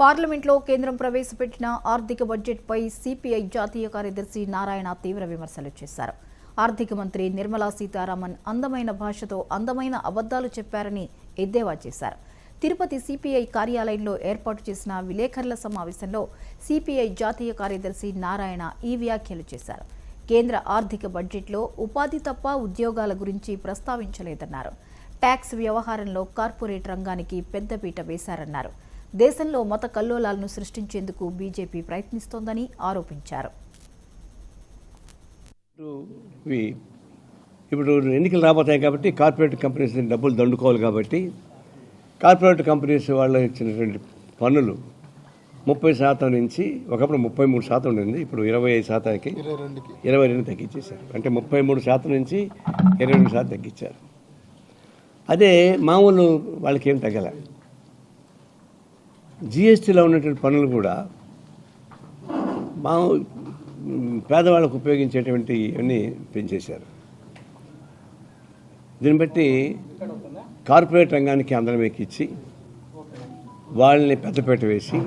పార్లమెంట్లో కేంద్రం ప్రవేశపెట్టిన ఆర్థిక బడ్జెట్పై సిపిఐ జాతీయ కార్యదర్శి నారాయణ తీవ్ర విమర్శలు చేశారు. ఆర్థిక మంత్రి నిర్మలా సీతారామన్ అందమైన భాషతో అందమైన అబద్ధాలు చెప్పారని ఎద్దేవా చేశారు. తిరుపతి సిపిఐ కార్యాలయంలో ఏర్పాటు చేసిన విలేకరుల సమావేశంలో సిపిఐ జాతీయ కార్యదర్శి నారాయణ ఈ వ్యాఖ్యలు చేశారు. కేంద్ర ఆర్థిక బడ్జెట్లో ఉపాధి తప్ప ఉద్యోగాల గురించి ప్రస్తావించలేదన్నారు. ట్యాక్స్ వ్యవహారంలో కార్పొరేట్ రంగానికి పెద్దపీట వేశారన్నారు. దేశంలో మత కల్లోలాలను సృష్టించేందుకు బీజేపీ ప్రయత్నిస్తోందని ఆరోపించారు. ఇప్పుడు ఎన్నికలు రాబోతాయి కాబట్టి కార్పొరేట్ కంపెనీస్ డబ్బులు దండుకోవాలి కాబట్టి కార్పొరేట్ కంపెనీస్ వాళ్ళు ఇచ్చినటువంటి పన్నులు 30% నుంచి ఒకప్పుడు 33% ఉండింది. ఇప్పుడు 25%కి 22 తగ్గించేశారు. అంటే 33% నుంచి 22% తగ్గించారు. అదే మామూలు వాళ్ళకి ఏం తగ్గల. జిఎస్టీలో ఉన్నటువంటి పనులు కూడా పేదవాళ్ళకు ఉపయోగించేటువంటి అన్నీ పెంచేశారు. దీన్ని బట్టి కార్పొరేట్ రంగానికి అందరం ఎక్కించి వాళ్ళని పెద్దపీట వేసి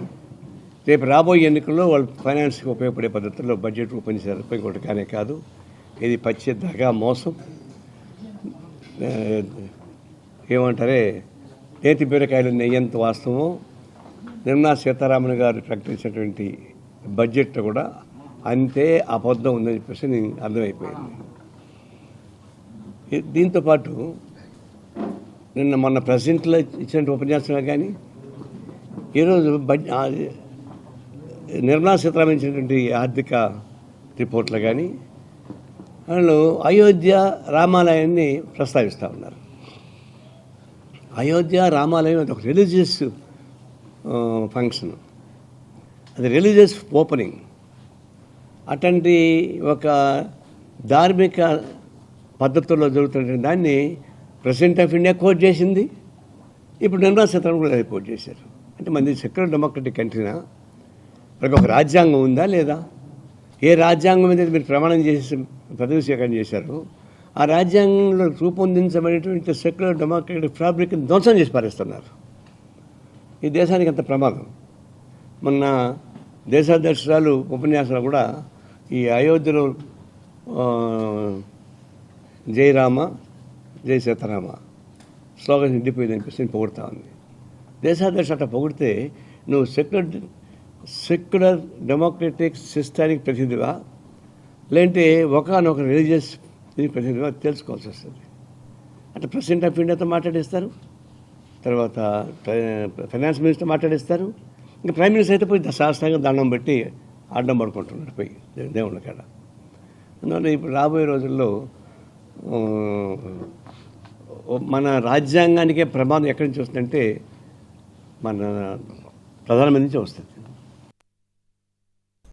రేపు రాబోయే ఎన్నికల్లో వాళ్ళు ఫైనాన్స్కి ఉపయోగపడే పద్ధతుల్లో బడ్జెట్ రూపొందించారు. ఇంకోటి కానీ కాదు, ఇది పచ్చి దగా మోసం. ఏమంటారే నేతి బీరకాయలు నెయ్యంత వాస్తవం. నిర్మలా సీతారామన్ గారు ప్రకటించినటువంటి బడ్జెట్ కూడా అంతే అబద్ధం ఉందని చెప్పేసి నేను అర్థమైపోయింది. దీంతోపాటు మొన్న ప్రెసిడెంట్లో ఇచ్చిన ఉపన్యాసంలో కానీ ఈరోజు నిర్మలా సీతారామన్ ఇచ్చినటువంటి ఆర్థిక రిపోర్ట్లో కానీ వాళ్ళు అయోధ్య రామాలయాన్ని ప్రస్తావిస్తూ ఉన్నారు. అయోధ్య రామాలయం అది ఒక రిలీజియస్ ఫంక్షన్, అది రిలీజియస్ ఓపెనింగ్. అటువంటి ఒక ధార్మిక పద్ధతుల్లో జరుగుతున్న దాన్ని ప్రెసిడెంట్ ఆఫ్ ఇండియా కోట్ చేసింది. ఇప్పుడు నిర్మలా సీతారామన్ కూడా కోట్ చేశారు. అంటే మనది సెక్యులర్ డెమోక్రటిక్ కంట్రీనా? మనకు ఒక రాజ్యాంగం ఉందా లేదా? ఏ రాజ్యాంగం మీద మీరు ప్రమాణం చేసి పదవి స్వీకారం చేశారు, ఆ రాజ్యాంగంలో రూపొందించబడినటువంటి సెక్యులర్ డెమోక్రటిక్ ఫ్యాబ్రిక్ని ధ్వంసం చేసి పారేస్తున్నారు. ఈ దేశానికి అంత ప్రమాదం. మొన్న దేశాధ్యక్షురాలు ఉపన్యాసాలు కూడా ఈ అయోధ్యలో జై రామ జై సీతారామ స్లోగన్స్ నిండిపోయింది అనిపిస్తుంది పొగుడుతూ ఉంది. దేశాధ్యక్షుడు అట్లా పొగిడితే నువ్వు సెక్యులర్ డెమోక్రటిక్ సిస్టానికి ప్రతినిధిగా లేదంటే ఒకనొక రిలీజియస్ ప్రతినిధిగా తెలుసుకోవాల్సి వస్తుంది. అంటే ప్రెసిడెంట్ ఆఫ్ ఇండియాతో మాట్లాడేస్తారు, తర్వాత ఫైనాన్స్ మినిస్టర్ మాట్లాడేస్తారు, ఇంకా ప్రైమ్ మినిస్టర్ అయితే పోయి శాస్త్రంగా దండం పెట్టి అడ్డం పడుకుంటున్నాడు పోయి దేవుళ్ళ కాడ. అందువల్ల ఇప్పుడు రాబోయే రోజుల్లో మన రాజ్యాంగానికే ప్రమాదం ఎక్కడి నుంచి వస్తుందంటే మన ప్రధానమంత్రి నుంచి వస్తుంది.